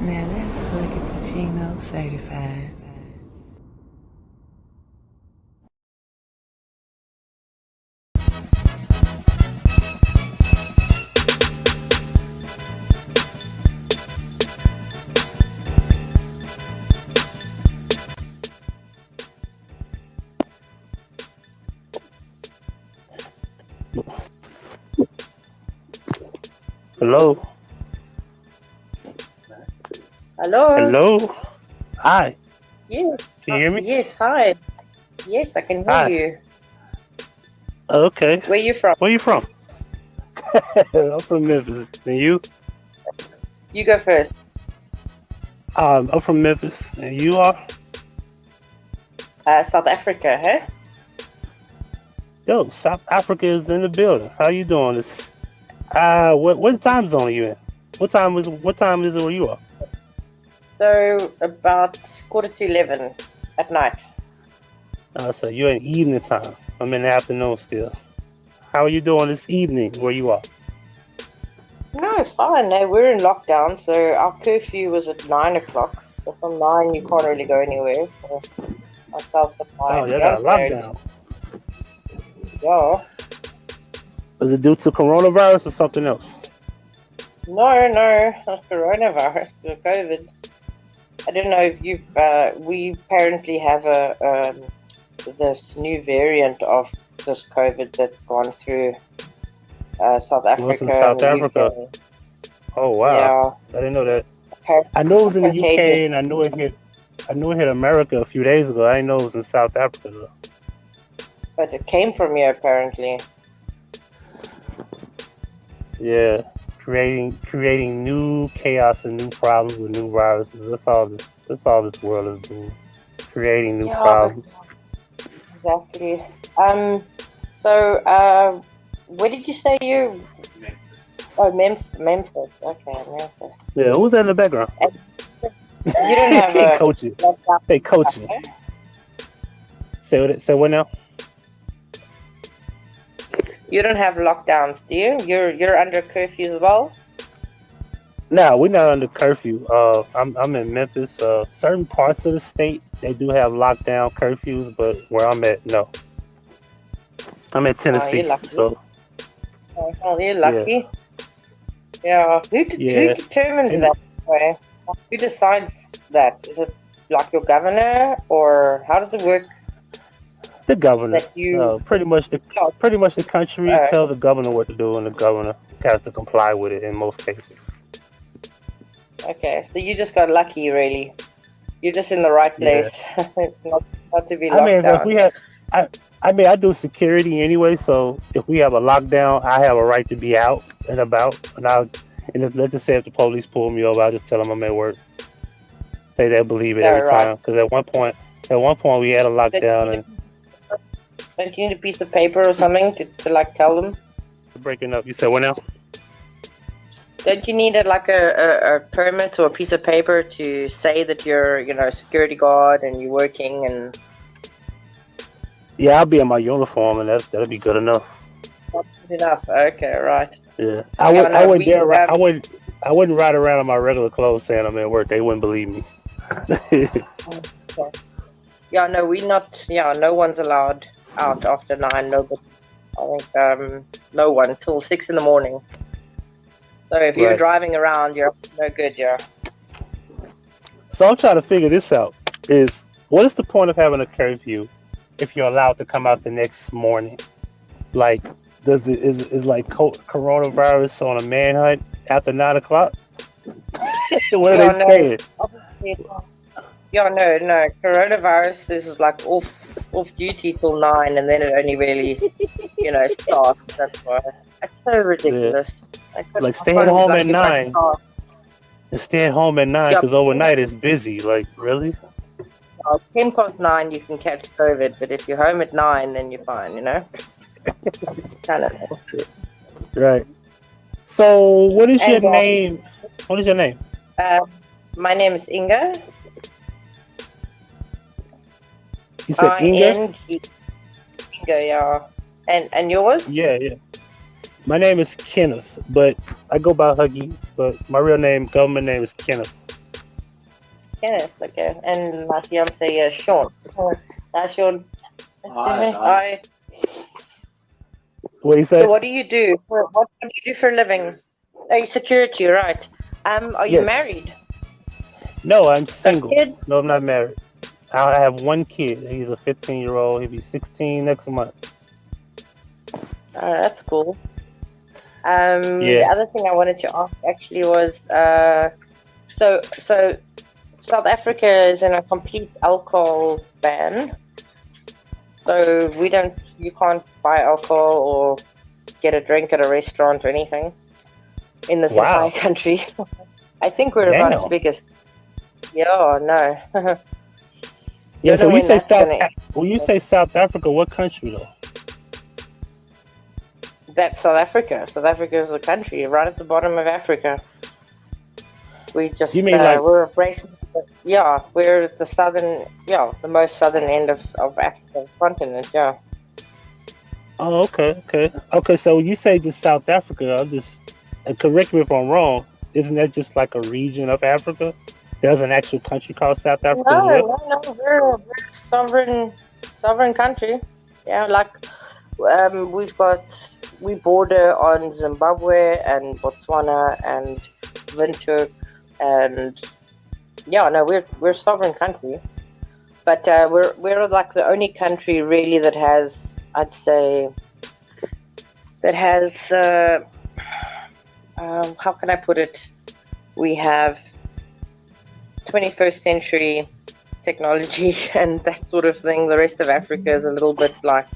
Now that's Huggie Pacino certified. Hello. Hello. Hello. Hi. Yes. Can you hear me? Yes. Hi. Yes, I can hear Hi. you. Okay. Where you from? Where you from? I'm from Memphis. And you? You go first. I'm from Memphis. And you are? South Africa, huh? Yo, South Africa is in the building. How you doing? This. What time zone are you in? What time is it where you are? So about 11:15 at night. So you're in evening time. I'm in the afternoon still. How are you doing this evening where you are? No, fine. No, we're in lockdown, so our curfew was at 9 o'clock. So from 9, you can't really go anywhere. So ourselves at 9. Oh, you got a lockdown. Yeah. Was it due to coronavirus or something else? No, not coronavirus. COVID. I don't know if you've. We apparently have this new variant of this COVID that's gone through South Africa. South Africa. UK. Oh wow! Yeah. I didn't know that. I know it was in the UK, and I knew it hit America a few days ago. I didn't know it was in South Africa though. But it came from here apparently. Yeah, creating new chaos and new problems with new viruses. That's all this world is doing. Creating new problems. Exactly. So, where did you say you? Oh, Memphis. Okay, Memphis. Yeah, who's that in the background? You don't have a coaching. Hey, coaching. Say what now? You don't have lockdowns, do you? You're under curfew as well? No, we're not under curfew. I'm in Memphis. Certain parts of the state they do have lockdown curfews, but where I'm at, no. I'm in Tennessee. You're lucky. So. Oh, you're lucky. Yeah. Who determines that way? Who decides that? Is it like your governor, or how does it work? The governor. Pretty much the country tells the governor what to do, and the governor has to comply with it in most cases. Okay, so you just got lucky, really. You're just in the right place, not to be locked down. If we had, I do security anyway, so if we have a lockdown, I have a right to be out and about, and let's just say if the police pull me over, I'll just tell them I'm at work. They believe it every time, because at one point we had a lockdown and. Don't you need a piece of paper or something to like tell them? Breaking up. You said what now? Don't you need a permit or a piece of paper to say that you're a security guard and you're working and? Yeah, I'll be in my uniform and that'll be good enough. That's good enough. Okay, right. Yeah, I wouldn't ride around in my regular clothes saying I'm at work. They wouldn't believe me. Okay. Yeah, no, no one's allowed out after 9. Nobody. I think no one till 6 in the morning. So if you're driving around, you're no good. Yeah. So I'm trying to figure this out. What is the point of having a curfew if you're allowed to come out the next morning? Like, is like coronavirus on a manhunt after 9 o'clock? What are they saying? Yeah, no. Coronavirus is like off duty till 9, and then it only really, starts. That's why it's so ridiculous. Yeah. Like stay at home at 9. And stay at home at 9 because overnight it's busy. Like really? 10:09 you can catch COVID, but if you're home at 9, then you're fine. Kind of. Right. So what is your name? What is your name? My name is Inge. You said Inge? Inge, yeah. And yours? Yeah, yeah. My name is Kenneth, but I go by Huggie, but my real name, government name is Kenneth. Kenneth, okay. And my fiance is Sean. Hi, Sean. Hi. What do you say? So what do you do? What do you do for a living? Oh, security, right. Are you Yes. married? No, I'm single. kid? No, I'm not married. I have one kid. He's a 15-year-old. He'll be 16 next month. Oh, that's cool. Yeah. The other thing I wanted to ask actually was, so South Africa is in a complete alcohol ban. So you can't buy alcohol or get a drink at a restaurant or anything in this Wow. entire country. I think we're about as Damn. big as. Yeah, no. Yeah, so when when you say South Africa, what country though? That's South Africa. South Africa is a country right at the bottom of Africa. We just You mean like- we're embracing. Yeah, we're at the southern, the most southern end of Africa continent. Yeah. Oh, okay. So when you say just South Africa, and correct me if I'm wrong, isn't that just like a region of Africa? There's an actual country called South Africa as well? No, we're a sovereign country. Yeah, like we border on Zimbabwe and Botswana and Windhoek and we're a sovereign country, but we're like the only country really that has, I'd say, how can I put it? We have 21st century technology and that sort of thing. The rest of Africa is a little bit like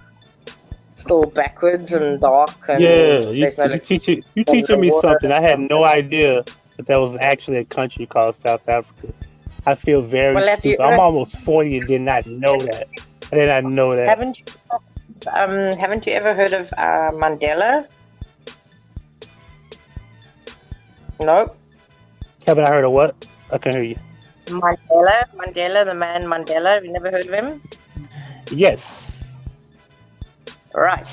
still backwards and dark. And You're teaching me something. I had no idea that there was actually a country called South Africa. I feel very stupid. I'm almost 40 and did not know that. I did not know that. Haven't you ever heard of Mandela? Nope. Haven't I heard of what? I can hear you. Mandela, the man Mandela. Have you never heard of him? Yes. Right.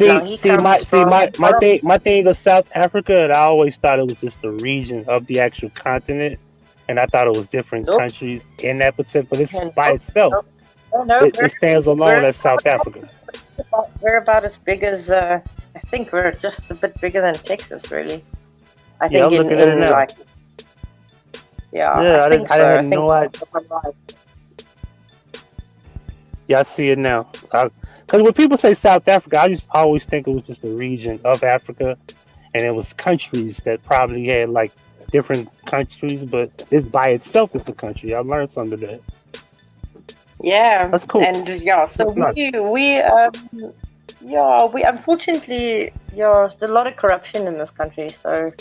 My thing of South Africa, and I always thought it was just a region of the actual continent, and I thought it was different countries in that particular. But it's by itself. It stands alone as South Africa. We're about as big as I think we're just a bit bigger than Texas, really. I think I'm looking at it now. I think so. I had no idea. Yeah, I see it now. Because when people say South Africa, I just always think it was just a region of Africa, and it was countries that probably had like different countries, but it's by itself it's a country. I learned something today. Yeah, that's cool. And so we unfortunately, there's a lot of corruption in this country. So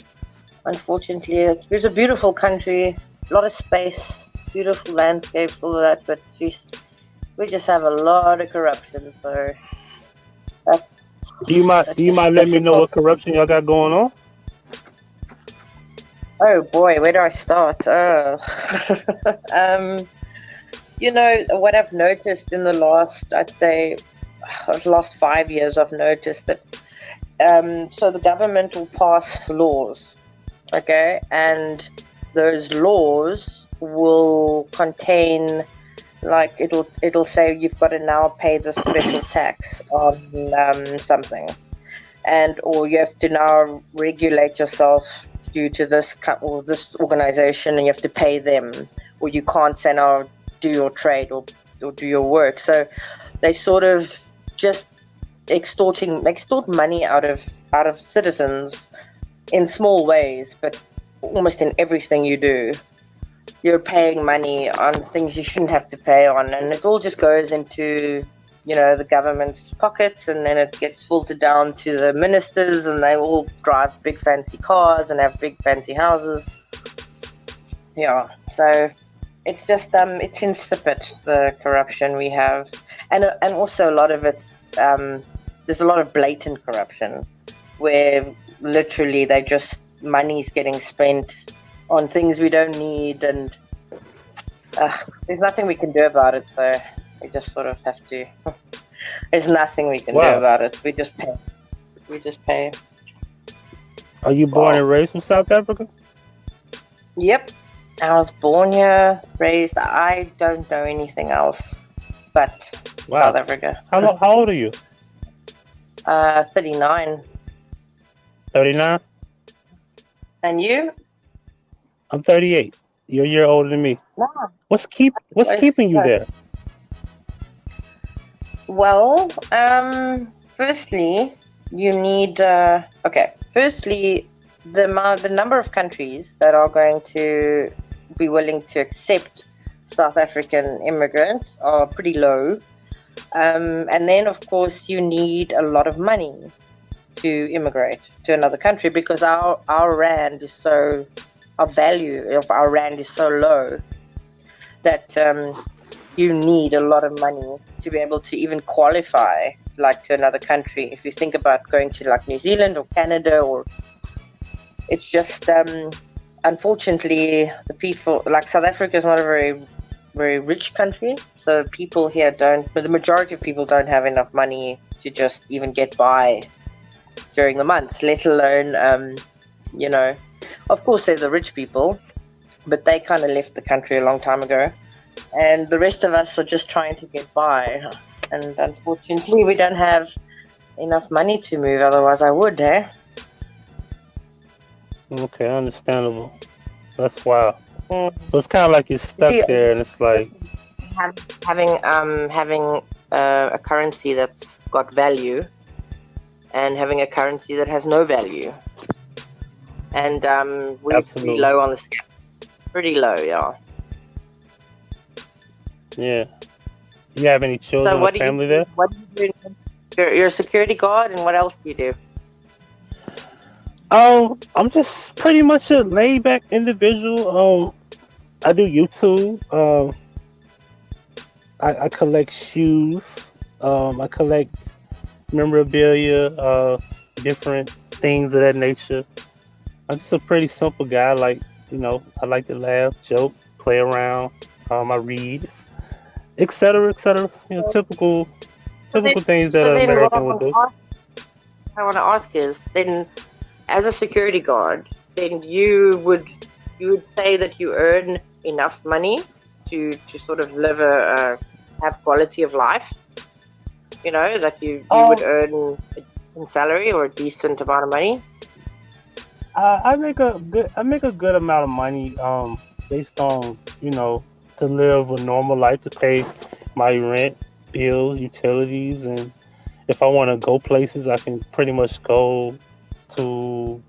unfortunately, it's a beautiful country, a lot of space, beautiful landscapes, all of that, but we just have a lot of corruption. So that's. Do you mind letting me know what corruption y'all got going on? Oh boy, where do I start? What I've noticed in the last, I'd say, the last 5 years, I've noticed that. So the government will pass laws, okay, and those laws will contain. Like it'll say you've got to now pay this special tax on something, or you have to now regulate yourself due to this or this organization, and you have to pay them, or you can't say now do your trade or do your work. So they sort of just extort money out of citizens in small ways, but almost in everything you do. You're paying money on things you shouldn't have to pay on, and it all just goes into, the government's pockets, and then it gets filtered down to the ministers, and they all drive big fancy cars and have big fancy houses. Yeah, so it's just it's insipid, the corruption we have, and also a lot of it. There's a lot of blatant corruption, where literally money's getting spent on things we don't need, and there's nothing we can do about it. So we just sort of have to. There's nothing we can do Wow. about it. We just pay. We just pay. Are you born and raised from South Africa? Yep. I was born here, raised. I don't know anything else but South Africa. How old are you? 39. 39? And you? I'm 38. You're a year older than me. No. What's keeping you there? Well, firstly, you need. Firstly, the number of countries that are going to be willing to accept South African immigrants are pretty low. And then, of course, you need a lot of money to immigrate to another country, because our rand is so, our value of our rand is so low that you need a lot of money to be able to even qualify like to another country. If you think about going to like New Zealand or Canada, or it's just unfortunately the people, like South Africa is not a very, very rich country, so people here don't, but the majority of people don't have enough money to just even get by during the month, let alone of course there's the rich people, but they kind of left the country a long time ago, and the rest of us are just trying to get by, and unfortunately we don't have enough money to move, otherwise I would, eh? Okay, understandable. That's wild. So it's kind of like you're stuck there, and it's like having a currency that's got value and having a currency that has no value, and we're pretty low on the scale. Pretty low, yeah. Yeah. You have any children or family there? What do you do? You're a security guard, and what else do you do? I'm just pretty much a laid-back individual. I do YouTube. I collect shoes. I collect memorabilia, different things of that nature. I'm just a pretty simple guy. Like, I like to laugh, joke, play around. I read, etc., etc. Typical things that an American would do. I want to ask is, then, as a security guard, then you would say that you earn enough money to sort of live have quality of life, that you would earn a decent salary or a decent amount of money? I make a good amount of money based on to live a normal life, to pay my rent, bills, utilities, and if I want to go places, I can pretty much go to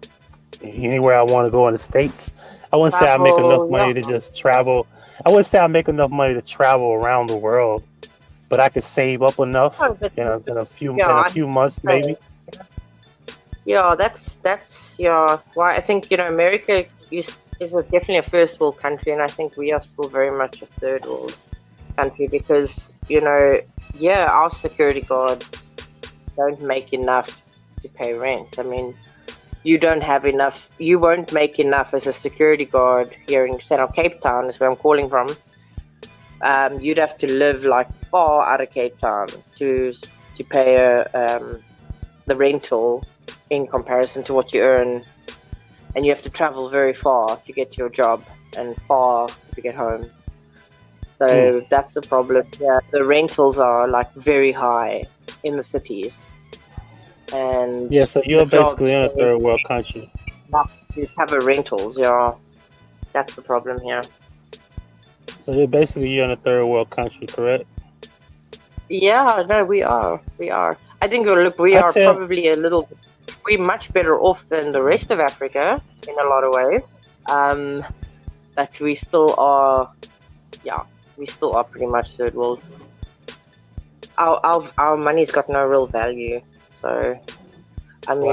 anywhere I want to go in the States. I wouldn't say I make enough money to just travel. I wouldn't say I make enough money to travel around the world, but I could save up enough in a few months maybe. Yeah, that's why I think America is definitely a first world country, and I think we are still very much a third world country, because our security guards don't make enough to pay rent. I mean, you don't have enough. You won't make enough as a security guard here in Cape Town, is where I'm calling from. You'd have to live like far out of Cape Town to pay the rental in comparison to what you earn, and you have to travel very far to get to your job and far to get home. So that's the problem. Yeah, the rentals are like very high in the cities. And so you're basically in a third world country. You have rentals, yeah. That's the problem here. So you're in a third world country, correct? Yeah, no, we are. I think probably we're much better off than the rest of Africa in a lot of ways. But we still are, pretty much third world. Our money's got no real value. So, I mean,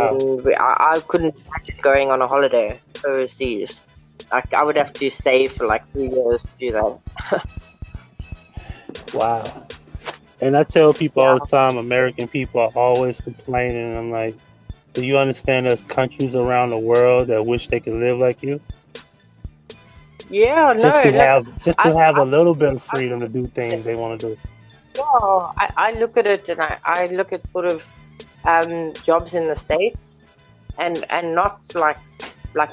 I couldn't imagine going on a holiday overseas. I would have to save for like 3 years to do that. Wow. And I tell people all the time, American people are always complaining. I'm like, do you understand there's countries around the world that wish they could live like you? Yeah, no, just to I, have a I, little bit of I, freedom to do things they want to do. I look at it and I look at sort of jobs in the States and not like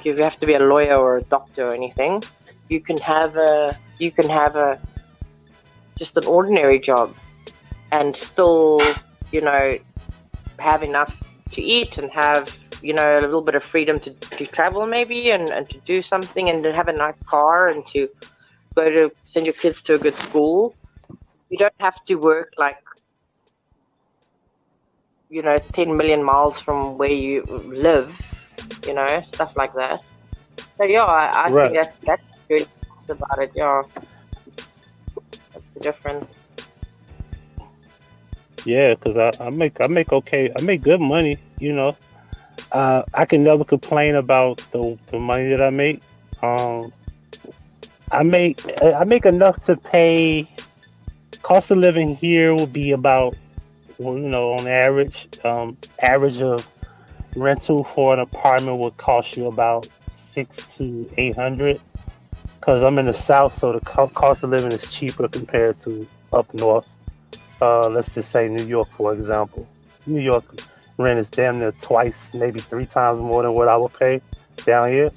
you have to be a lawyer or a doctor or anything. You can have a just an ordinary job and still, you know, have enough to eat and have, you know, a little bit of freedom to travel maybe and to do something and to have a nice car and to send your kids to a good school. You don't have to work like, you know, 10 million miles from where you live, you know, stuff like that. So yeah, I think Right. that's really nice about it. Yeah, that's the difference. Yeah, because I make okay. I make good money. You know, I can never complain about the money that I make. Um, I make enough to pay. Cost of living here will be about, well, you know, on average, average of rental for an apartment would cost you about 600 to 800. Because I'm in the south, so the cost of living is cheaper compared to up north. Let's just say New York, for example. New York rent is damn near twice, maybe three times more than what I would pay down here.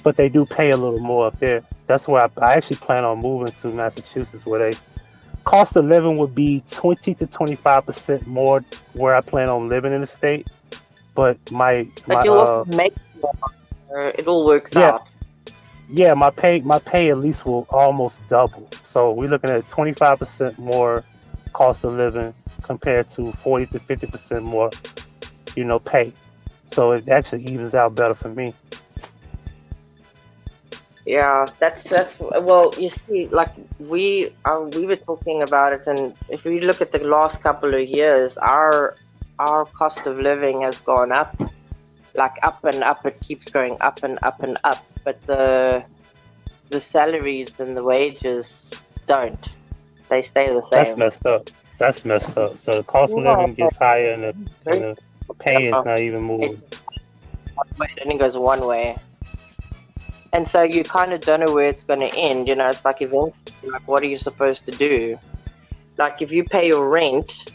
But they do pay a little more up there. That's why I actually plan on moving to Massachusetts, where they cost of living would be 20 to 25% more where I plan on living in the state. But But you'll also make more. It all works yeah, out. yeah, my pay at least will almost double. So we're looking at 25% more cost of living compared to 40 to 50% more, you know, pay. So it actually evens out better for me. Yeah, that's well, you see, like we were talking about it, and if we look at the last couple of years, our cost of living has gone up, like up and up. It keeps going up and up and up, but the salaries and the wages don't. They stay the That's same. messed up. That's messed up. So the cost of Yeah, living gets higher and very, the pay is not even it moving. only goes one way. And so you kind of don't know where it's going to end. You know, it's like eventually, like, what are you supposed to do? Like, if you pay your rent,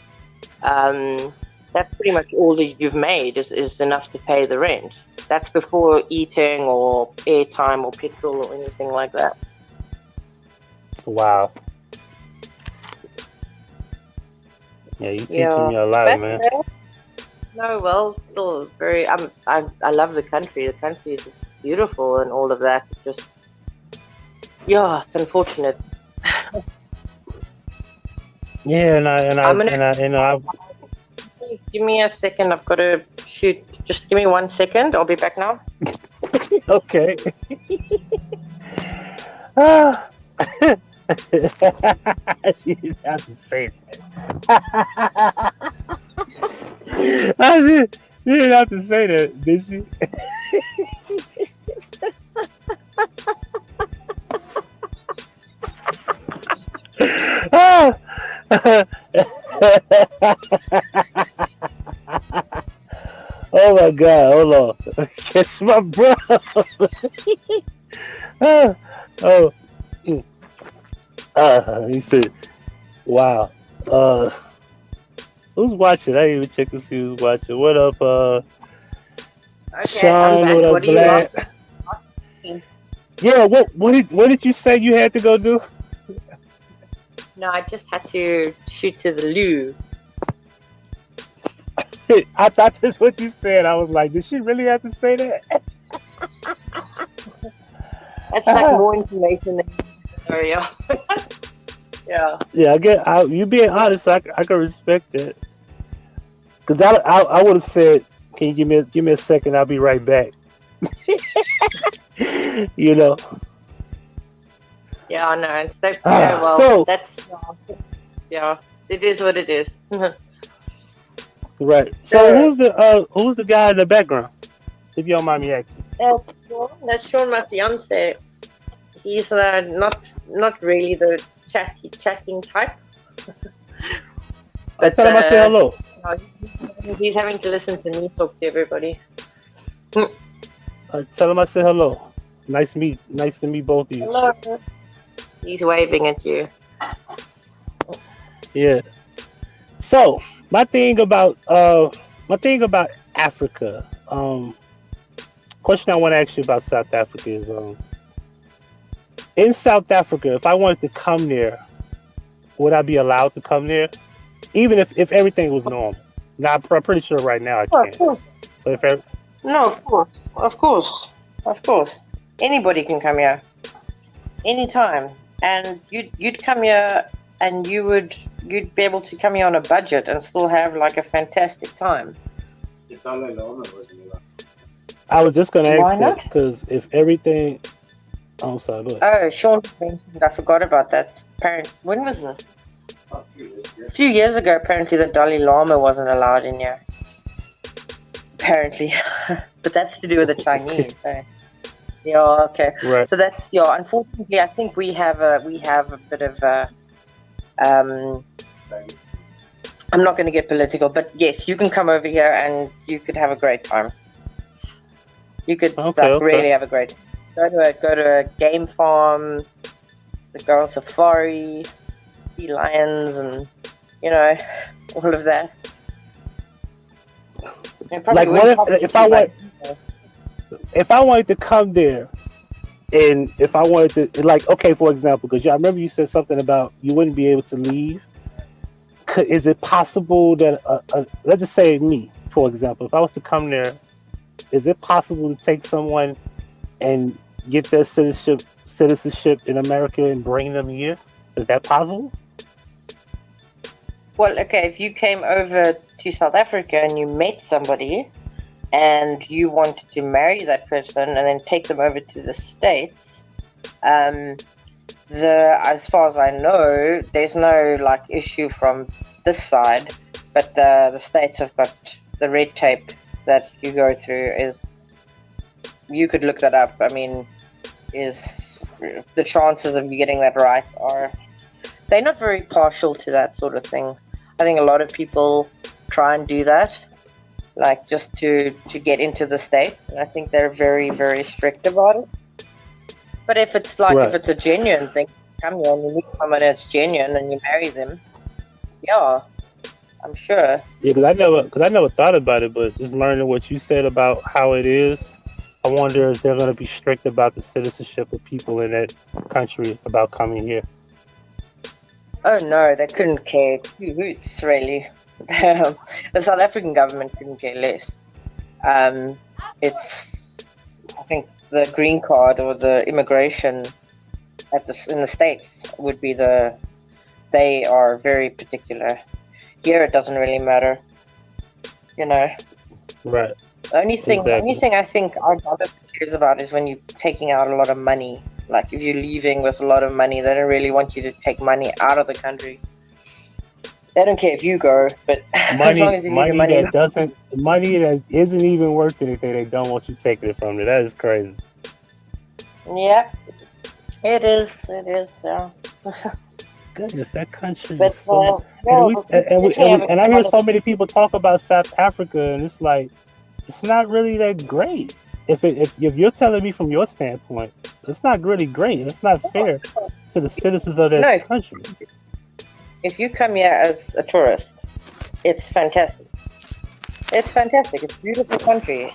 that's pretty much all that you've made is enough to pay the rent. That's before eating or airtime or petrol or anything like that. Wow. Yeah, you teaching Yeah, me a lot, but man. no, well, still very. I love the country. The country is beautiful and all of that. It's just, yeah, it's unfortunate. Yeah, I'm gonna I give me a second. I've got to shoot. Just give me 1 second. I'll be back now. okay. Ah. She didn't have to say that. She didn't have to say that, did she? Ah. Oh my God! Hold on, catch my breath. Ah. Oh, he said, "Wow." Who's watching? I didn't even check to see who's watching. What up, Okay, I'm Sean? back. What up, What do you Black? want? Yeah. What did you say you had to go do? No, I just had to shoot to the loo. I thought that's what you said. I was like, did she really have to say that? That's like more information than you know. Yeah. Yeah, you being honest, I can respect that. Cause I would have said, can you give me a second? I'll be right back. You know. Yeah, no, and so yeah, well, So that's yeah, it is what it is. right. So who's the guy in the background? If you don't mind me asking. That's Sean, my fiance. He's not really the chatting type. But Tell him I say hello. he's having to listen to me talk to everybody. Tell him I say hello. Nice to meet both of you. Hello. He's waving at you. Yeah. So my thing about Africa. Question I want to ask you about South Africa is in South Africa, if I wanted to come there, would I be allowed to come there? Even if everything was normal. Now I'm pretty sure right now I Oh, of can't. course. But if No, of course. Anybody can come here, anytime, and you'd come here, and you'd be able to come here on a budget and still have like a fantastic time. I was just gonna Why ask not? that because if everything, oh, I'm sorry, go ahead. Oh, Sean mentioned, I forgot about that. When was this? A few years ago, apparently the Dalai Lama wasn't allowed in here. Apparently, but that's to do with the Chinese. So. Yeah, okay. Right. So that's unfortunately, I think we have a bit of I'm not going to get political, but yes, you can come over here and you could have a great time. You could really have a great time. Go to a game farm, go on safari, see lions, and all of that. Like, what if I wanted to come there, and if I wanted to, like, okay, for example, because I remember you said something about you wouldn't be able to leave. Is it possible that, let's just say me, for example, if I was to come there, is it possible to take someone and get their citizenship in America and bring them here? Is that possible? Well, okay, if you came over to South Africa and you met somebody and you wanted to marry that person and then take them over to the States, as far as I know, there's no like issue from this side, but the States have got the red tape that you go through. Is you could look that up. I mean, is the chances of you getting that right they're not very partial to that sort of thing. I think a lot of people try and do that, like just to get into the States, and I think they're very, very strict about it. But if it's like if it's a genuine thing, come here and you meet someone that's genuine and you marry them, yeah, I'm sure. Yeah, because I never thought about it, but just learning what you said about how it is, I wonder if they're going to be strict about the citizenship of people in that country about coming here. Oh no, they couldn't care two hoots, really. The South African government couldn't care less. It's, I think, the green card or the immigration in the States would be they are very particular. Here it doesn't really matter, Right. The only thing I think our government cares about is when you're taking out a lot of money. Like if you're leaving with a lot of money, they don't really want you to take money out of the country. They don't care if you go, but as long as you leave your money. Money that isn't even worth anything, they don't want you taking it from you. That is crazy. Yeah, it is. Yeah. Goodness, that country. But, and I hear so many people talk about South Africa, and it's like it's not really that great. If you're telling me from your standpoint, it's not really great. It's not fair to the citizens of that country. If you come here as a tourist, it's fantastic. It's fantastic. It's a beautiful country.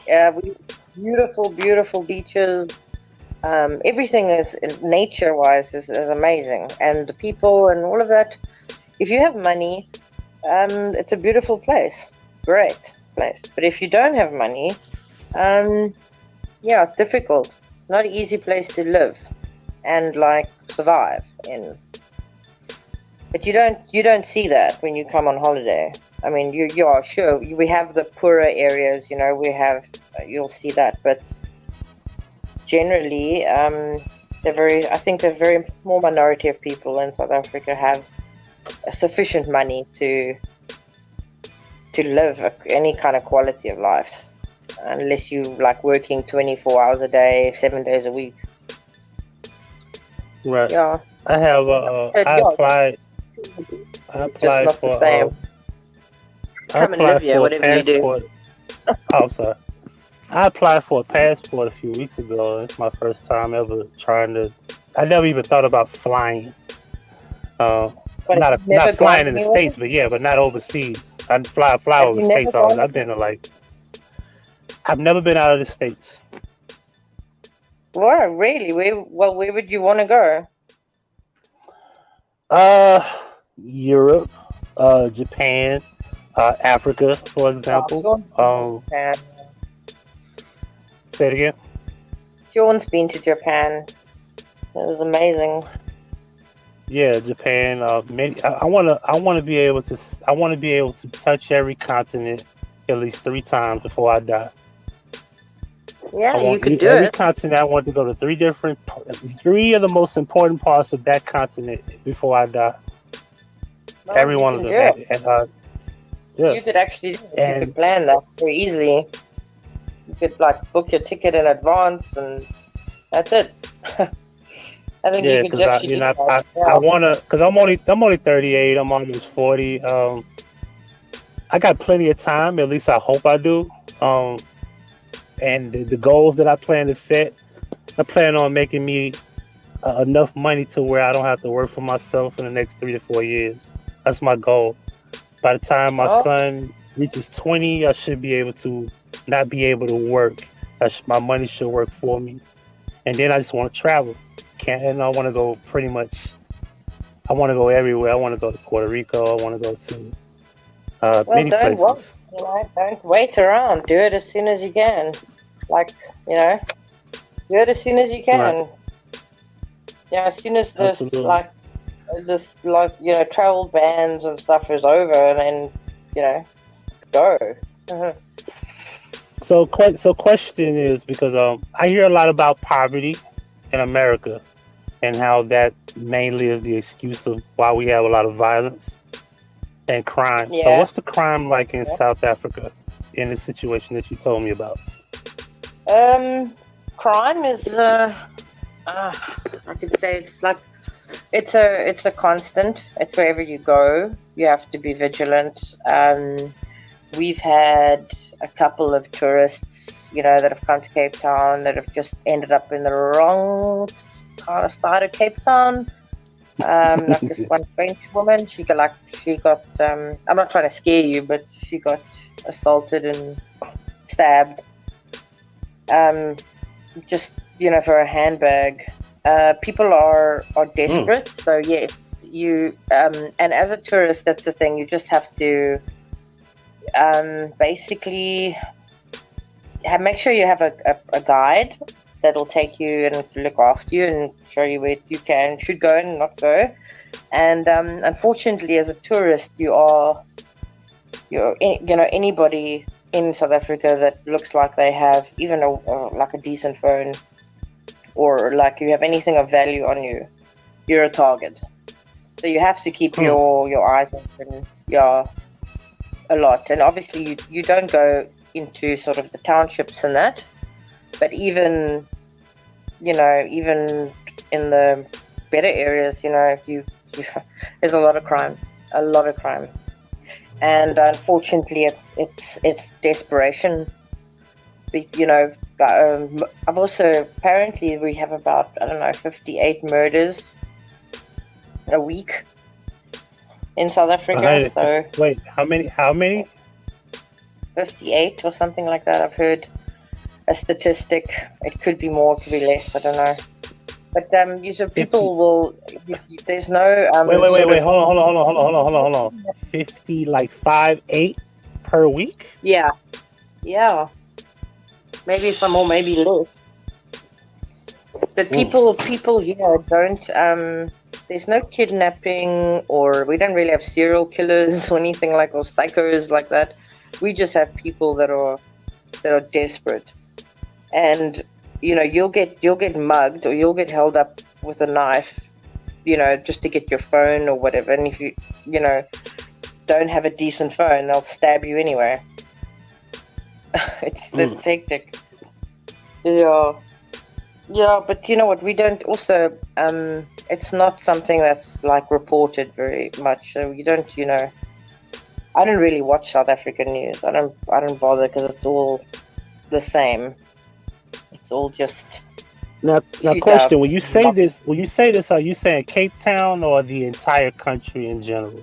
Beautiful, beautiful beaches. Everything is nature-wise is amazing, and the people and all of that. If you have money, it's a beautiful place, great place. But if you don't have money, it's difficult. Not an easy place to live and like survive in. But you don't see that when you come on holiday. I mean, you are sure we have the poorer areas, you'll see that, but generally, I think a very small minority of people in South Africa have sufficient money to live any kind of quality of life, unless you like working 24 hours a day, 7 days a week. Right. Yeah. I have I applied for come and live here, whatever you do. Oh, sorry. I applied for a passport a few weeks ago. It's my first time ever trying to. I never even thought about flying. Uh, But have you never not gone flying in the anywhere? states, but yeah, but not overseas. I fly Have over you the never states. gone? I've been to like I've never been out of the states. Well, really? Where would you want to go? Uh, Europe, Japan, Africa, for Oh, example. Japan. Say it again. Sean's been to Japan. It was amazing. Yeah, Japan. I wanna be able to. I wanna be able to touch every continent at least 3 times before I die. I Yeah, you want could do every it. continent. I want to go to three of the most important parts of that continent before I die. Well, Every you one of can them. do it. Yeah, You could actually do it. You and could plan that very easily. You could like book your ticket in advance, and that's it. I think you yeah, could because I, actually you do know, that. I Yeah. wanna, because I'm only 38. I'm almost 40. I got plenty of time. At least I hope I do. Um, and the goals that I plan to set, I plan on making me enough money to where I don't have to work for myself in the next 3 to 4 years. That's my goal. By the time my Oh, son reaches 20, I should be able to not be able to work. My money should work for me. And then I just want to travel. And I want to go pretty much. I want to go everywhere. I want to go to Puerto Rico. I want to go to well, many don't wait. places. Don't wait around. Do it as soon as you can. Like, you know, do it as soon as you Right. can. Yeah, as soon as Absolutely. travel bans and stuff is over, and then you know, go. Mhm. So question is because I hear a lot about poverty in America and how that mainly is the excuse of why we have a lot of violence and crime. So Yeah. what's the crime like in South Africa in the situation that you told me about? Crime is I could say it's a constant. It's wherever you go, you have to be vigilant. We've had a couple of tourists, that have come to Cape Town that have just ended up in the wrong kind of side of Cape Town. Like this one French woman, she got. I'm not trying to scare you, but she got assaulted and stabbed. Um, just for a handbag. People are Mm. desperate, so yes, you and as a tourist, that's the thing. You just have to basically make sure you have a guide that'll take you and look after you and show you where you should go and not go. And unfortunately, as a tourist, anybody in South Africa that looks like they have even like a decent phone, or like you have anything of value on you, you're a target. So you have to keep Mm. your eyes open, a lot. And obviously, you don't go into sort of the townships and that, but even even in the better areas, there's a lot of crime, and unfortunately, it's desperation. I've also apparently we have about, I don't know, 58 murders a week in South Africa. So Wait, how many? How many? 58 or something like that. I've heard a statistic. It could be more, it could be less. I don't know. But usually 50. people will. There's no Wait. Hold on. 50, like 5, 8 per week? Yeah, yeah. Maybe some more, maybe less. But Mm. people here don't. There's no kidnapping, or we don't really have serial killers or anything or psychos like that. We just have people that are desperate, and you'll get mugged, or you'll get held up with a knife, just to get your phone or whatever. And if you don't have a decent phone, they'll stab you anyway. It's hectic. Yeah. Yeah, but you know what? We don't also. It's not something that's reported very much. So you don't. I don't really watch South African news. I don't bother, because it's all the same. It's all just Now, shoot question: outs. when you say this, are you saying Cape Town or the entire country in general?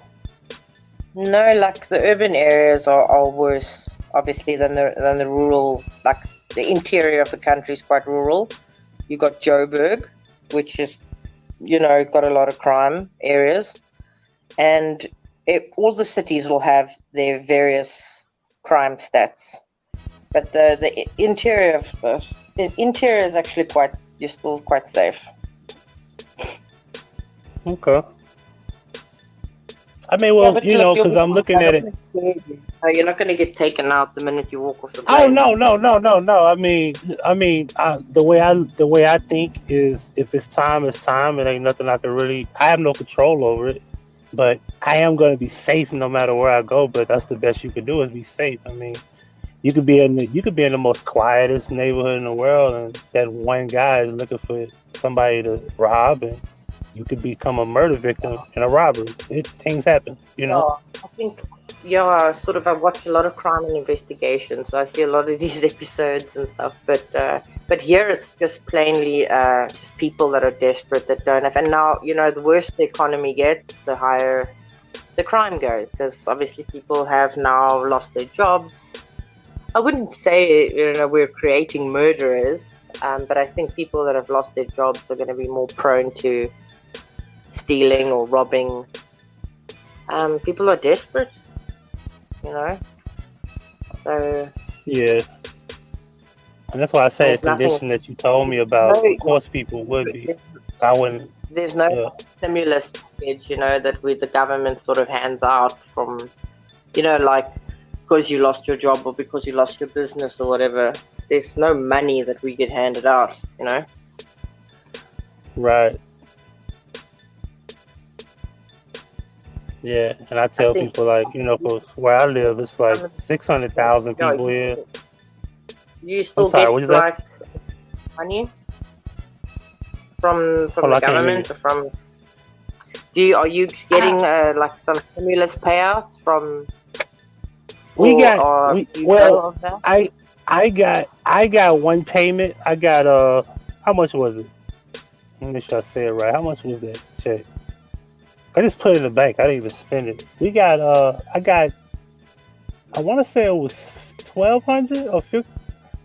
No, like the urban areas are worse, obviously, than the rural. Like the interior of the country is quite rural. You got Joburg, which is got a lot of crime areas, and all the cities will have their various crime stats. But the interior of the interior is actually you're still quite safe. Okay. I mean, Yeah, well, but you look, know, you'll because be I'm fine. looking at it. You're not going to get taken out the minute you walk off the Oh plane. no. The way I think is, if it's time, it's time. It ain't nothing I can really. I have no control over it, but I am gonna be safe no matter where I go. But that's the best you can do, is be safe. I mean, you could be in the most quietest neighborhood in the world, and that one guy is looking for somebody to rob, and you could become a murder victim in a robbery. Things happen, you know. Yeah, I think, sort of. I watch a lot of crime and investigations, so I see a lot of these episodes and stuff. But here it's just plainly just people that are desperate that don't have. And now, the worse the economy gets, the higher the crime goes, because obviously people have now lost their jobs. I wouldn't say we're creating murderers, but I think people that have lost their jobs are going to be more prone to stealing or robbing. People are desperate, so Yeah. And that's why I say there's the nothing. condition that you told me about, of course people would be. I wouldn't. There's no Yeah. stimulus package, that the government sort of hands out from, like because you lost your job or because you lost your business or whatever. There's no money that we get handed out, Right. Yeah. And I tell think people, like, for where I live, it's like 600,000 yeah, people here. you I'm still sorry. get What you say? like money from Hold on, the I can't hear you. government or from. Are you getting like some stimulus payouts from? We Or got we you know well. of that? I got one payment. I got how much was it? Let me make sure I say it right. How much was that check? I just put it in the bank. I didn't even spend it. We got I want to say it was 1,200 or 50.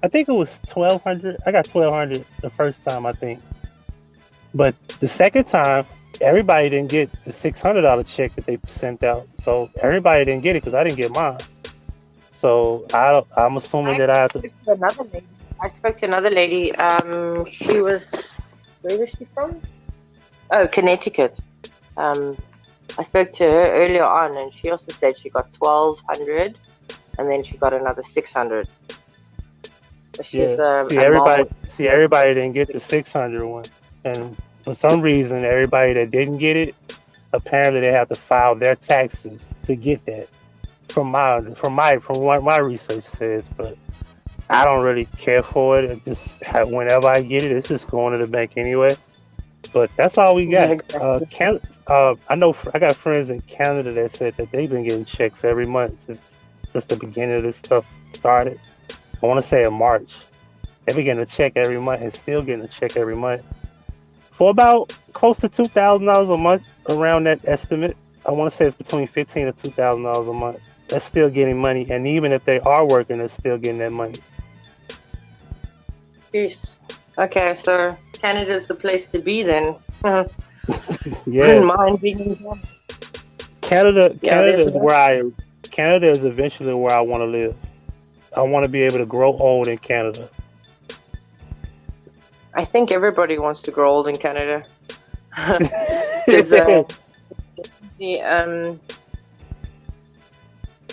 I think it was 1,200. I got 1,200 the first time, I think. But the second time, everybody didn't get the $600 check that they sent out. So everybody didn't get it because I didn't get mine. So I'm assuming that I have to. I spoke to another lady. She was, where was she from? Oh, Connecticut. I spoke to her earlier on, and she also said she got 1,200, and then she got another 600. She's Yeah. See, everybody didn't get the 600 one, and for some reason, everybody that didn't get it, apparently they have to file their taxes to get that. From what my research says, but I don't really care for it. It just whenever I get it, it's just going to the bank anyway. But that's all we got. I know I got friends in Canada that said that they've been getting checks every month since the beginning of this stuff started. I want to say in March. They've been getting a check every month and still getting a check every month for about close to $2,000 a month, around that estimate. I want to say it's between $1,500 to $2,000 a month. They're still getting money, and even if they are working, they're still getting that money. Peace. Okay, so Canada's the place to be then. Yeah. Wouldn't mind being in Canada. Canada is eventually where I want to live. I want to be able to grow old in Canada. I think everybody wants to grow old in Canada. Because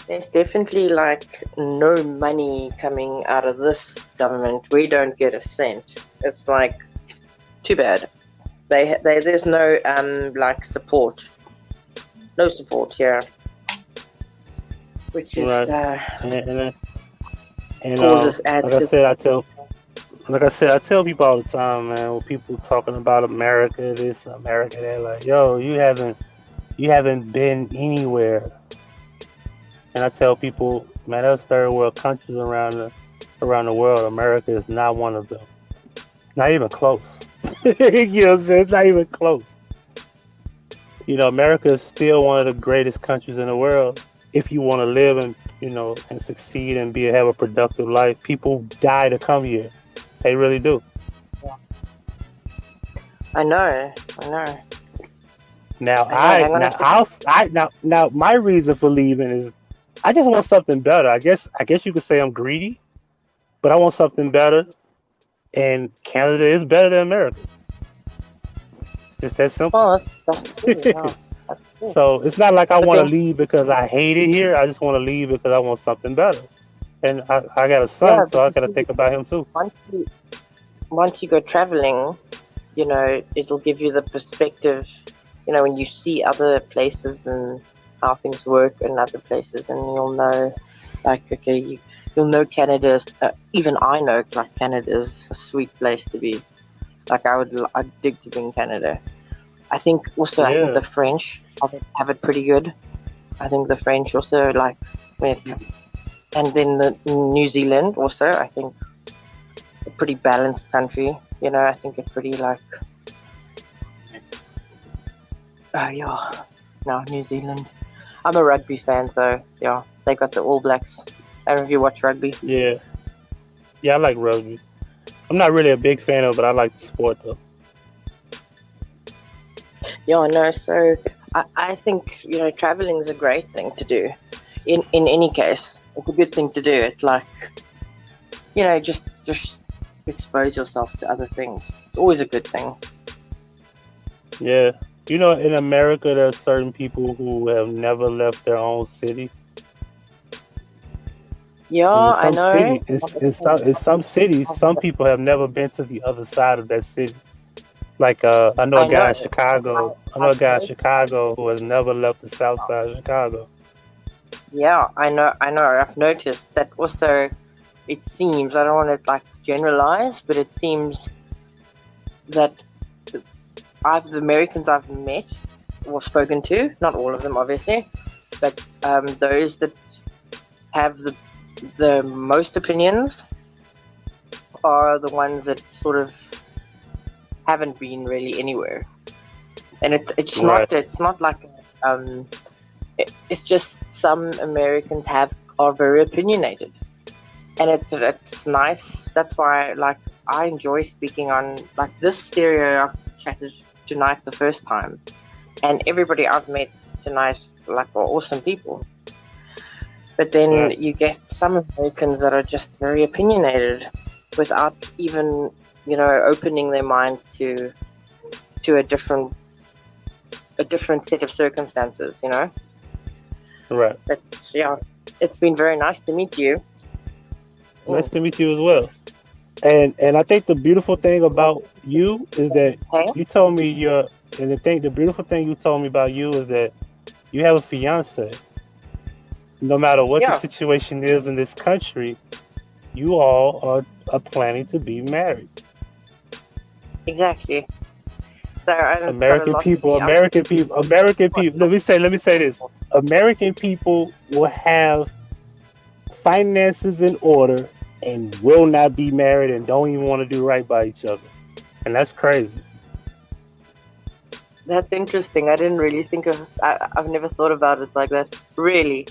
there's definitely like no money coming out of this government. We don't get a cent. It's like too bad. There's no like support. No support here, which is causes ads. Like I said, I tell people all the time, man. When people talking about America, this, America, that, like, yo, you haven't been anywhere. And I tell people, man, there's third world countries around us. around the world, America is not one of them. Not even close. You know what I'm saying? It's not even close. You know, America is still one of the greatest countries in the world. If you want to live and, you know, and succeed and have a productive life, people die to come here. They really do. I know. Now, hang on a second. now, my reason for leaving is I just want something better. I guess you could say I'm greedy, but I want something better, and Canada is better than America. It's just that simple. Well, that's true. Yeah. That's true. So it's not like I But want to then- leave because I hate it here. I just want to leave because I want something better. And I got a son, Yeah, so I but got to think about him too. once you go traveling, you know, it'll give you the perspective, you know, when you see other places and how things work in other places, and you'll know, like, okay, you'll know Canada, even I know, like, Canada is a sweet place to be. Like, I'd dig to be in Canada. I think also, I think Yeah. the French have it pretty good. I think the French also, like, and then the New Zealand also, I think, a pretty balanced country. You know, I think it's pretty, like, yeah, no, New Zealand. I'm a rugby fan, so yeah, they got the All Blacks. I don't know if you watch rugby. Yeah, I like rugby. I'm not really a big fan of it, but I like the sport though. Yeah, no, so I think, you know, traveling is a great thing to do. In any case, it's a good thing to do. It's like, you know, just expose yourself to other things. It's always a good thing. Yeah, you know, in America, there are certain people who have never left their own city. Yeah, I And know. in some cities, some people have never been to the other side of that city. Like I know a I guy know. in Chicago. I know a guy in Chicago who has never left the south side of Chicago. Yeah, I know. I've noticed that also. It seems, I don't want to, like, generalize, but it seems that the Americans I've met or spoken to, not all of them obviously, but those that have the most opinions are the ones that sort of haven't been really anywhere. And it's Right. not like it's just some Americans are very opinionated. And it's nice. That's why, like, I enjoy speaking on, like, this stereo. I've chatted tonight the first time, and everybody I've met tonight, like, are awesome people. But then Yeah. you get some Americans that are just very opinionated, without even, you know, opening their minds to a different set of circumstances. You know. Right. But yeah, it's been very nice to meet you. Nice to meet you as well. And I think the beautiful thing about you is that Hey? you told me the beautiful thing you told me about you is that you have a fiance. No matter what Yeah. the situation is in this country, you all are planning to be married. Exactly. So American people. Let me say this. American people will have finances in order and will not be married and don't even want to do right by each other. And that's crazy. That's interesting. I didn't really think of. I've never thought about it like that. Really,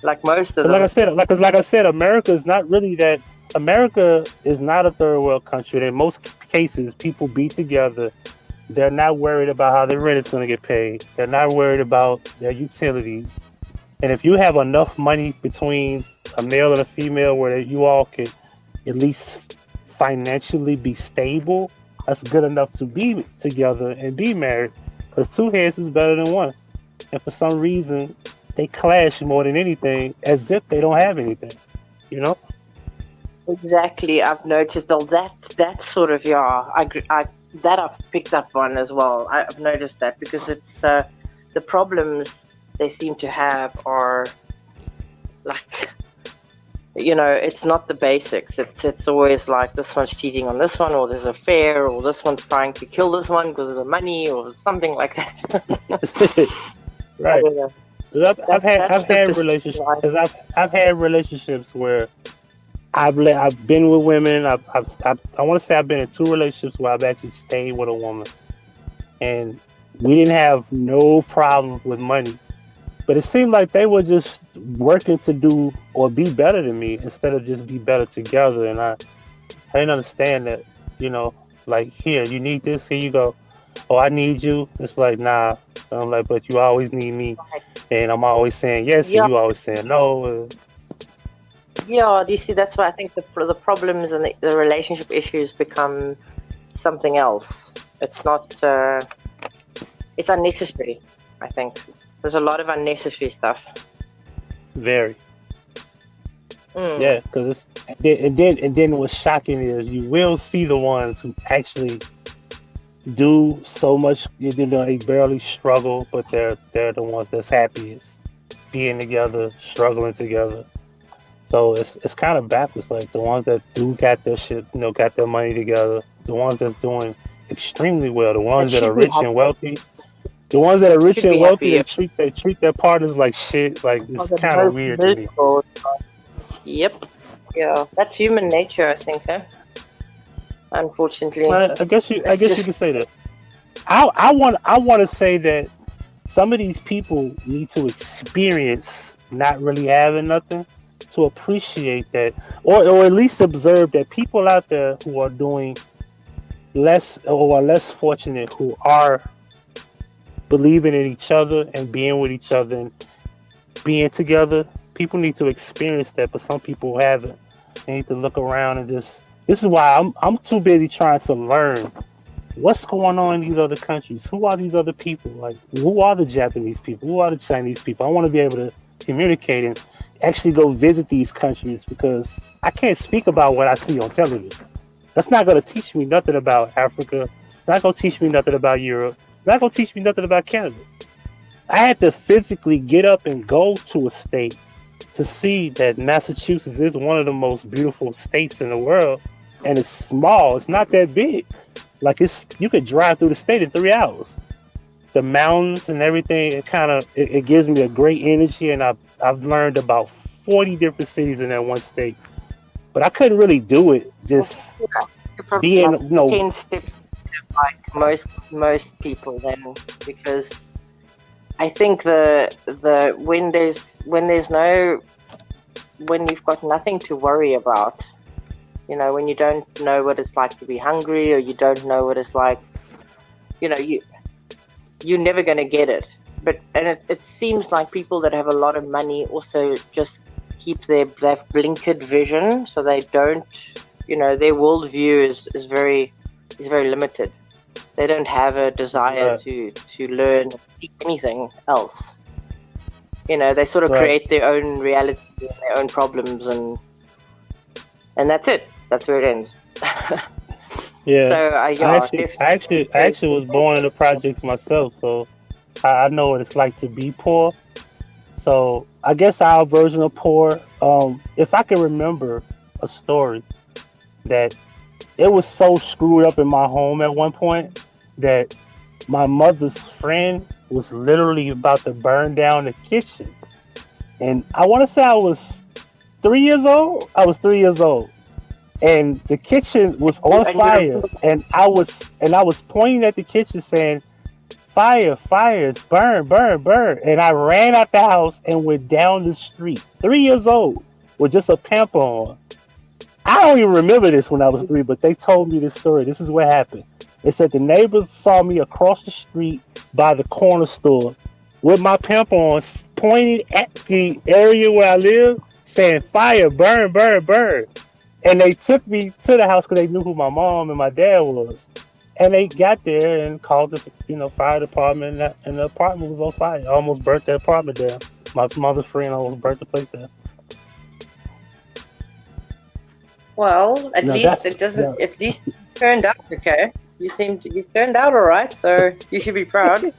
like most of But them. like I said, America is not really that. America is not a third world country. In most cases, people be together. They're not worried about how their rent is going to get paid. They're not worried about their utilities. And if you have enough money between a male and a female where you all can at least financially be stable, that's good enough to be together and be married. Because two heads is better than one. And for some reason, they clash more than anything, as if they don't have anything. You know? Exactly. I've noticed all that. That sort of, yeah. That I've picked up on as well. I've noticed that because it's the problems they seem to have are, like, you know, it's not the basics. It's always like this one's cheating on this one, or there's an affair, or this one's trying to kill this one because of the money, or something like that. Right. I've had That's the relationships. I've had relationships where I've been with women. I want to say I've been in two relationships where I've actually stayed with a woman, and we didn't have no problems with money. But it seemed like they were just working to do or be better than me instead of just be better together. And I didn't understand that, you know, like here, you need this, here you go. Oh, I need you. It's like, nah. I'm like, but you always need me. And I'm always saying yes, and Yeah, you always saying no. yeah. You see, that's why I think the problems and the relationship issues become something else. It's not. It's unnecessary. I think there's a lot of unnecessary stuff. Very. Mm. Yeah, because and then what's shocking is you will see the ones who actually do so much. You know, they barely struggle, but they're the ones that's happiest being together, struggling together. So it's kind of backwards. Like the ones that do got their shit, you know, got their money together, the ones that's doing extremely well, the That ones that are should be rich and happy. wealthy, the ones that are rich Should and be wealthy, happy. they treat their partners like shit. Like Or it's the kind of most weird to me. miserable. Yep. Yeah, that's human nature, I think. Unfortunately, I it's guess you just could say that. I want to say that some of these people need to experience not really having nothing to appreciate that, or at least observe that people out there who are doing less or are less fortunate, who are believing in each other and being with each other and being together. People need to experience that, but some people haven't. They need to look around and just. This is why I'm too busy trying to learn what's going on in these other countries. Who are these other people? Like, who are the Japanese people? Who are the Chinese people? I want to be able to communicate and actually go visit these countries because I can't speak about what I see on television. That's not going to teach me nothing about Africa. It's not going to teach me nothing about Europe. It's not going to teach me nothing about Canada. I had to physically get up and go to a state to see that Massachusetts is one of the most beautiful states in the world, and it's small. It's not that big. Like you could drive through the state in 3 hours. The mountains and everything, it gives me a great energy, and I've learned about 40 different cities in that one state. But I couldn't really do it just you're probably being, like 10 steps like most people then, because I think when you've got nothing to worry about, you know, when you don't know what it's like to be hungry, or you don't know what it's like, you know, you're never going to get it. And it seems like people that have a lot of money also just keep their blinkered vision, so they don't, you know, their worldview is very limited. They don't have a desire to learn anything else. You know, they sort of create their own reality and their own problems, and that's it. That's where it ends. Yeah. So I actually was born in the projects myself, so I know what it's like to be poor. So I guess our version of poor. If I can remember a story that it was so screwed up in my home at one point that my mother's friend was literally about to burn down the kitchen, and I want to say I was 3 years old. I was 3 years old. And the kitchen was on fire, and I was pointing at the kitchen saying, "Fire, fire, it's burn, burn, burn!" And I ran out the house and went down the street. 3 years old with just a pamper on. I don't even remember this when I was 3, but they told me this story. This is what happened. They said the neighbors saw me across the street by the corner store with my pamper on, pointing at the area where I live, saying, "Fire, burn, burn, burn." And they took me to the house because they knew who my mom and my dad was. And they got there and called the fire department, and the apartment was on fire. I almost burnt the apartment down. My mother's friend almost burnt the place down. Well, at least it doesn't. At least you turned out okay. You turned out all right. So you should be proud.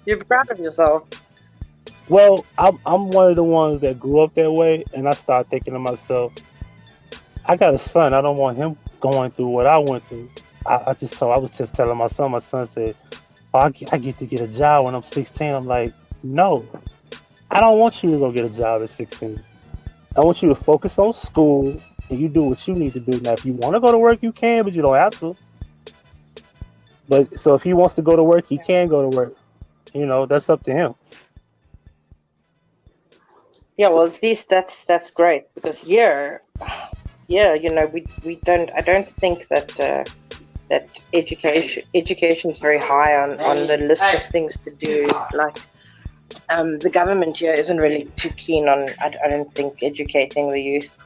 You're proud of yourself. Well, I'm one of the ones that grew up that way, and I started thinking to myself, I got a son. I don't want him going through what I went through. I was just telling my son. My son said, "Oh, I get to get a job when I'm 16." I'm like, "No, I don't want you to go get a job at 16. I want you to focus on school and you do what you need to do. Now, if you want to go to work, you can, but you don't have to. But so if he wants to go to work, he can go to work. You know, that's up to him. Yeah, well, at least that's great because here, you know, we don't. I don't think that that education is very high on the list of things to do. Like, the government here isn't really too keen on. I don't think educating the youth.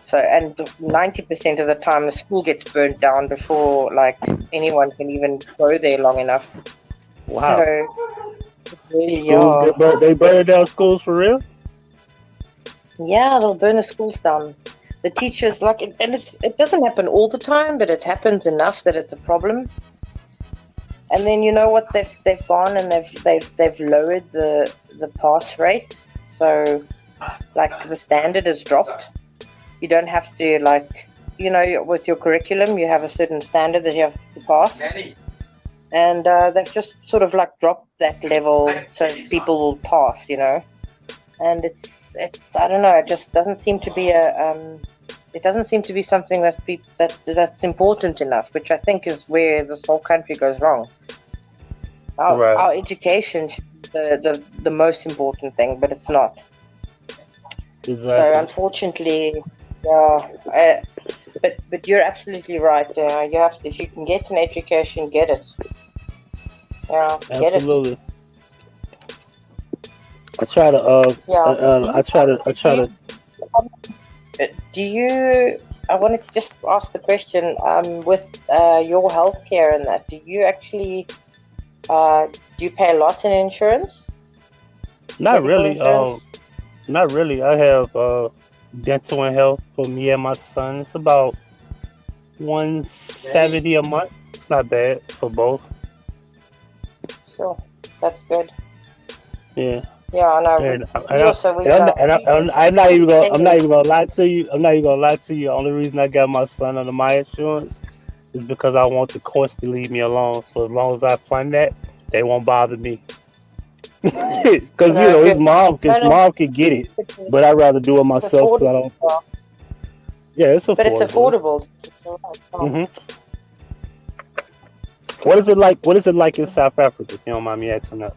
So, and 90% of the time, the school gets burnt down before like anyone can even go there long enough. Wow. So, really, Schools yeah. get burnt. They burn down schools for real? Yeah, they'll burn the schools down. The teachers like it, and it doesn't happen all the time, but it happens enough that it's a problem. And then you know what they've gone and they've lowered the pass rate, so like the standard has dropped. You don't have to like, you know, with your curriculum you have a certain standard that you have to pass, and they've just sort of like dropped that level so people will pass, you know. And it's I don't know, it just doesn't seem to be it doesn't seem to be something that's important enough, which I think is where this whole country goes wrong. Our education should be the most important thing, but it's not. Exactly. So unfortunately, yeah. But you're absolutely right. You have to, if you can get an education, get it. Yeah, get absolutely. I try to. I try to. Do you? I wanted to just ask the question. With your healthcare and that, do you actually do you pay a lot in insurance? Not Medical really. insurance? Not really. I have dental and health for me and my son. It's about $170 a month. It's not bad for both. Sure, that's good. Yeah. Yeah, I know. And I'm not even gonna lie to you. I'm not even gonna lie to you. The only reason I got my son under my insurance is because I want the courts to leave me alone. So as long as I fund that, they won't bother me. Because you know his mom can get it, but I'd rather do it myself because I don't. Yeah, it's affordable. But it's affordable. Mm-hmm. What is it like? What is it like in South Africa? If you don't mind me asking that.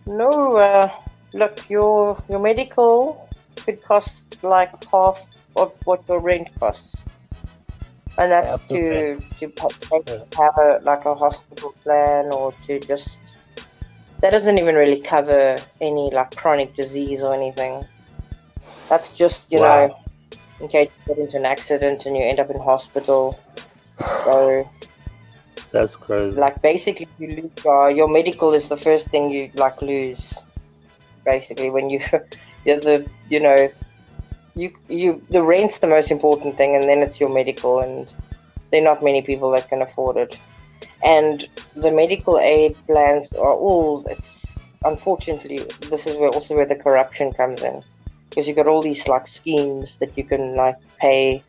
No, look, your medical could cost like half of what your rent costs, and that's to have a hospital plan, or to just, that doesn't even really cover any like chronic disease or anything. That's just, you know, in case you get into an accident and you end up in hospital. So that's crazy. like basically, you lose your medical is the first thing you like lose. Basically, when you the rent's the most important thing, and then it's your medical, and there are not many people that can afford it. And the medical aid plans are all. It's unfortunately, this is where the corruption comes in, because you got all these like schemes that you can like pay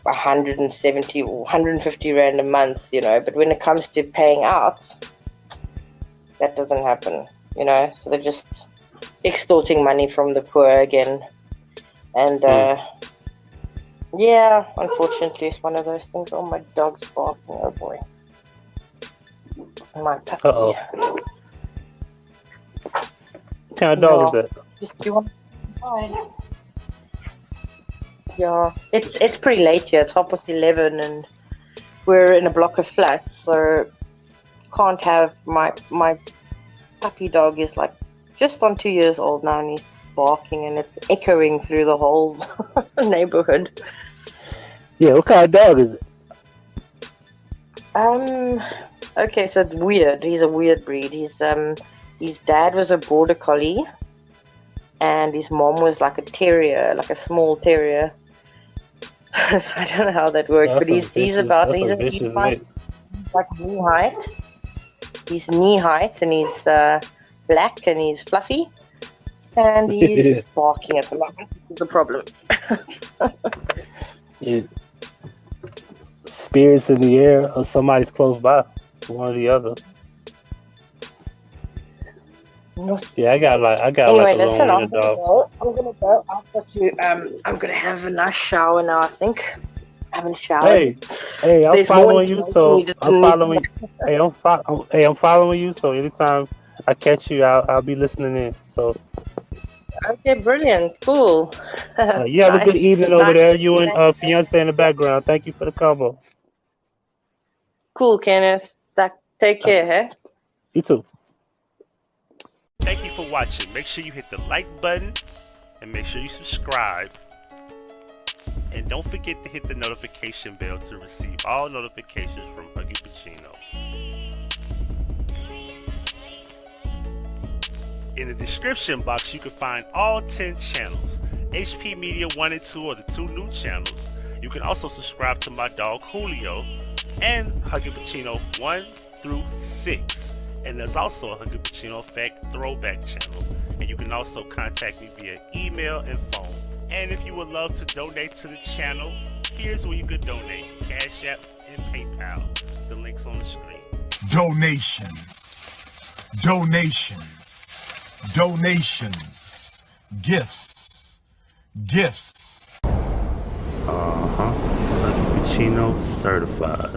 170 or 150 rand a month, you know, but when it comes to paying out, that doesn't happen, you know. So they're just extorting money from the poor again, and yeah, unfortunately, it's one of those things. Oh, my dog's barking! Oh boy, my puppy. What kind of dog is that? Just do you want to? Yeah, it's pretty late here. It's 11:30, and we're in a block of flats, so can't have my puppy dog is like just on 2 years old now, and he's barking, and it's echoing through the whole neighborhood. Yeah, what kind of dog is it? Okay, so it's weird. He's a weird breed. His dad was a border collie, and his mom was like a terrier, like a small terrier. So I don't know how that worked, but he's like knee height. He's knee height, and he's black, and he's fluffy, and he's barking at the moment. That's the problem. Spirits in the air, or somebody's close by, one or the other. Yeah, I got like Anyway, a listen, long I'm wiener gonna dog. go. I've got to. I'm gonna have a nice shower now. I think I haven't showered. Hey, I'm There's more following you, information so needed to I'm need to following. Hey, I'm following you, so anytime I catch you, I'll be listening in. So Okay, brilliant, cool, you have a good nice, evening over nice, there. You and nice. fiance in the background. Thank you for the combo. Cool, Kenneth. Take care, hey? You too. Thank you for watching. Make sure you hit the like button and make sure you subscribe. And don't forget to hit the notification bell to receive all notifications from Huggie Pacino. In the description box, you can find all 10 channels. HP Media 1 and 2 are the 2 new channels. You can also subscribe to my dog Julio and Huggie Pacino 1 through 6. And there's also a Huggie Pacino Effect throwback channel. And you can also contact me via email and phone. And if you would love to donate to the channel, here's where you could donate: Cash App and PayPal. The link's on the screen. Donations, gifts. Pacino certified.